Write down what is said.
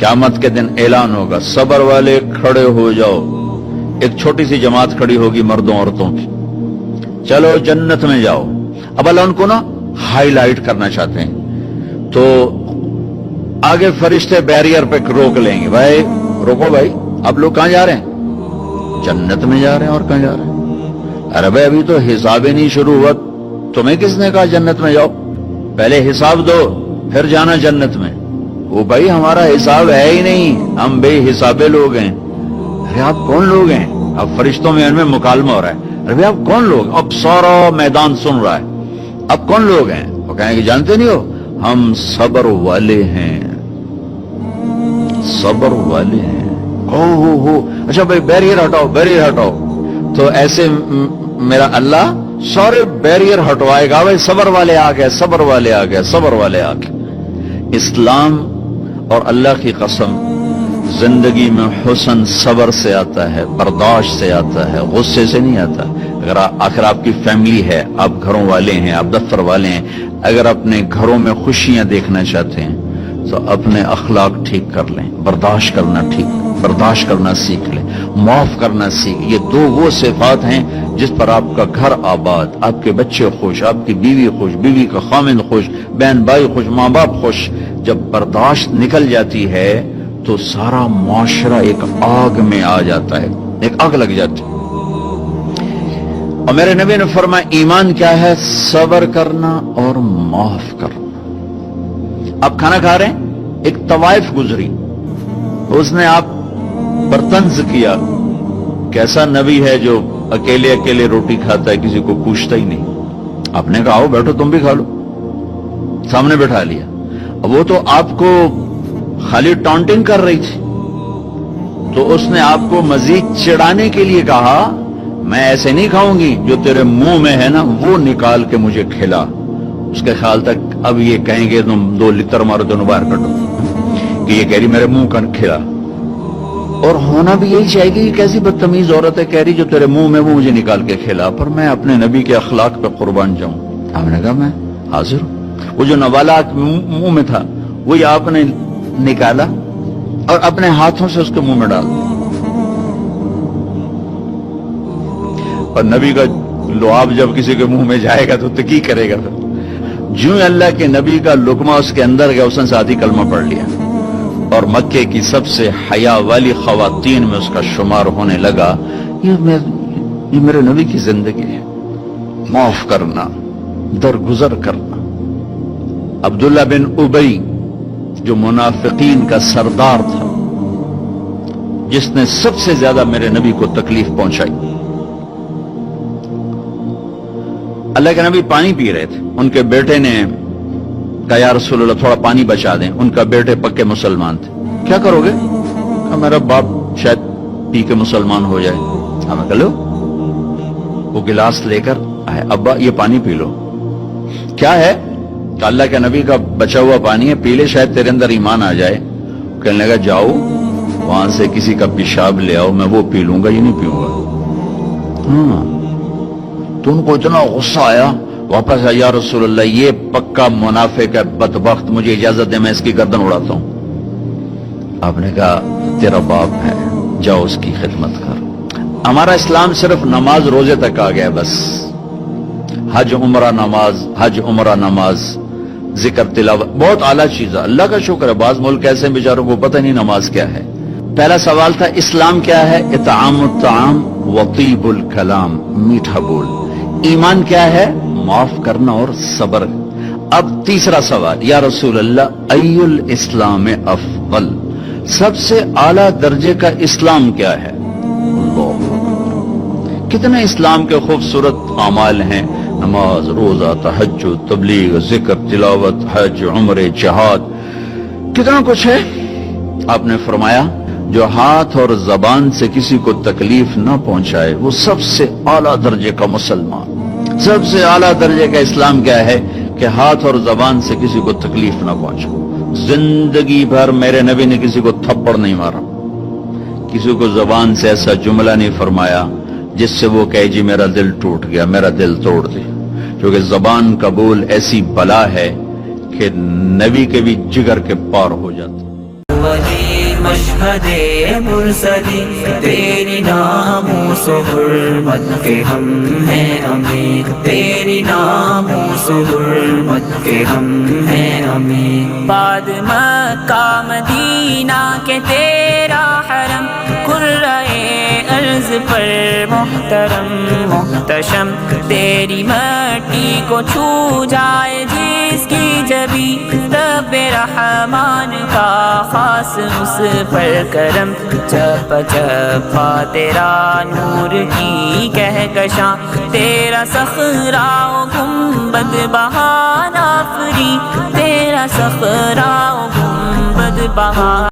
क़यामत के दिन ऐलान होगा, सबर वाले खड़े हो जाओ। एक छोटी सी जमात खड़ी होगी मर्दों औरतों की, चलो जन्नत में जाओ। अब अल्लाह उनको ना हाईलाइट करना चाहते हैं, तो आगे फरिश्ते बैरियर पे रोक लेंगे, भाई रोको भाई, आप लोग कहां जा रहे हैं? जन्नत में जा रहे हैं। और कहां जा रहे हैं? अरे भाई अभी तो हिसाब ही नहीं शुरू हुआ, तुम्हें किसने कहा जन्नत में जाओ? पहले हिसाब दो फिर जाना जन्नत में। वो भाई हमारा हिसाब है ही नहीं, हम बेहिसाबे लोग हैं। अरे आप कौन लोग हैं? अब फरिश्तों में इनमें मुकालमा हो रहा है, अरे भाई आप कौन लोग? अब सारा मैदान सुन रहा है, अब कौन लोग हैं? वो कहेंगे जानते नहीं हो, हम सबर वाले हैं, सबर वाले हैं। हो अच्छा भाई बैरियर हटाओ, बैरियर हटाओ। तो ऐसे मेरा अल्लाह सारे बैरियर हटवाएगा, भाई सबर वाले आ गए, सबर वाले आ गए, सबर वाले आ गए। इस्लाम और अल्लाह की कसम, जिंदगी में हुस्न सबर से आता है, बर्दाश्त से आता है, गुस्से से नहीं आता। अगर आखिर आपकी फैमिली है, आप घरों वाले हैं, आप दफ्तर वाले हैं, अगर अपने घरों में खुशियां देखना चाहते हैं तो अपने अखलाक ठीक कर लें, बर्दाश्त करना सीख लें, माफ करना सीख। ये दो वो सिफात हैं जिस पर आपका घर आबाद, आपके बच्चे खुश, आपकी बीवी खुश, बीवी का खामिंद खुश, बहन भाई खुश, माँ बाप खुश। जब बर्दाश्त निकल जाती है तो सारा मुआशरा एक आग में आ जाता है, एक आग लग जाती है। और मेरे नबी ने फरमाया ईमान क्या है? सबर करना और माफ करना। आप खाना खा रहे हैं, एक तवाइफ गुजरी, उसने आप पर तंज किया, कैसा नबी है जो अकेले अकेले रोटी खाता है, किसी को पूछता ही नहीं। आपने कहा आओ बैठो तुम भी खा लो, सामने बैठा लिया। अब वो तो आपको खाली टॉन्टिंग कर रही थी, तो उसने आपको मजीद चिढ़ाने के लिए कहा मैं ऐसे नहीं खाऊंगी, जो तेरे मुंह में है ना वो निकाल के मुझे खिला। उसके ख्याल तक अब ये कहेंगे तुम 2 लितर मारो, दोनों बाहर कटो, कि ये कह रही मेरे मुंह का खिला। और होना भी यही चाहेगी, कैसी बदतमीज औरत है, कह रही जो तेरे मुंह में वो मुझे निकाल के खिला। पर मैं अपने नबी के अखलाक पे कुर्बान जाऊं। हमने कहा मैं हाजिर हूं। वो जो नवाला मुंह में था वही आपने निकाला और अपने हाथों से उसके मुंह में डाल दिया। और नबी का लुआब जब किसी के मुंह में जाएगा तो की करेगा? फिर ज्यों अल्लाह के नबी का लुकमा उसके अंदर गया, उसने साथ ही कलमा पढ़ लिया और मक्के की सबसे हया वाली खवातीन में उसका शुमार होने लगा। ये मेरे नबी की जिंदगी है, माफ करना, दरगुजर करना। अब्दुल्ला बिन उबई जो मुनाफिकीन का सरदार था, जिसने सबसे ज्यादा मेरे नबी को तकलीफ पहुंचाई। अल्लाह के नबी पानी पी रहे थे, उनके बेटे ने कहा या रसूलल्लाह थोड़ा पानी बचा दें। उनका बेटे पक्के मुसलमान थे। क्या करोगे? कहा मेरा बाप शायद पी के मुसलमान हो जाए। हमें कह लो, वो गिलास लेकर आए, अब्बा ये पानी पी लो। क्या है? तो अल्लाह के नबी का बचा हुआ पानी है, पी ले, शायद तेरे अंदर ईमान आ जाए। कहने लगा जाओ वहां से किसी का पेशाब ले आओ, मैं वो पी लूंगा, ये नहीं पीऊंगा। तो उनको इतना गुस्सा आया, वापस आया, या रसूलल्लाह ये पक्का मुनाफिक है, बदबख्त, मुझे इजाजत दे मैं इसकी गर्दन उड़ाता हूं। आपने कहा तेरा बाप है, जाओ उसकी खिदमत कर। हमारा इस्लाम सिर्फ नमाज रोजे तक आ गया, बस हज उमरा नमाज, हज उमरा नमाज, जिक्र तिलावत, बहुत आला चीज है। अल्लाह का शुक्र है, बाज मुल्क ऐसे बेचारों को पता नहीं नमाज क्या है। पहला सवाल था इस्लाम क्या है? इत्आमुत ताम वतीबुल कलाम, मीठा बोल। ईमान क्या है? माफ करना और सब्र। अब तीसरा सवाल, या रसूल अल्लाह अय्युल इस्लाम अफजल, सबसे आला दर्जे का इस्लाम क्या है? कितने इस्लाम के खूबसूरत अमाल हैं, नमाज, रोजा, तहज्जुद, तबलीग, जिक्र, तिलावत, हज, उम्रे, जिहाद, कितना कुछ है। आपने फरमाया जो हाथ और जबान से किसी को तकलीफ न पहुंचाए वो सबसे आला दर्जे का मुसलमान। सबसे आला दर्जे का इस्लाम क्या है? कि हाथ और जबान से किसी को तकलीफ न पहुंचाए। जिंदगी भर मेरे नबी ने किसी को थप्पड़ नहीं मारा, किसी को जबान से ऐसा जुमला नहीं फरमाया जिससे वो कहे जी मेरा दिल टूट गया, मेरा दिल तोड़ दे। क्योंकि जबान का बोल ऐसी बला है कि नबी के भी जिगर के पार हो जाता। ولی مشہد مرسلی، تیری ناموس و حرمت کے ہم ہیں امین، تیری ناموس و حرمت کے ہم ہیں امین۔ بعد مکہ مدینہ کے تیرا حرم، قرۂ ارض پر محترم محتشم، تیری مٹی کو چھو جائے جس کی جبی، رب رحمان کا خاص اس پر کرم، چپ چپا تیرا نور کی کہکشاں، تیرا صخرہ و گنبد بہانا فری، تیرا صخرہ و گنبد بہانا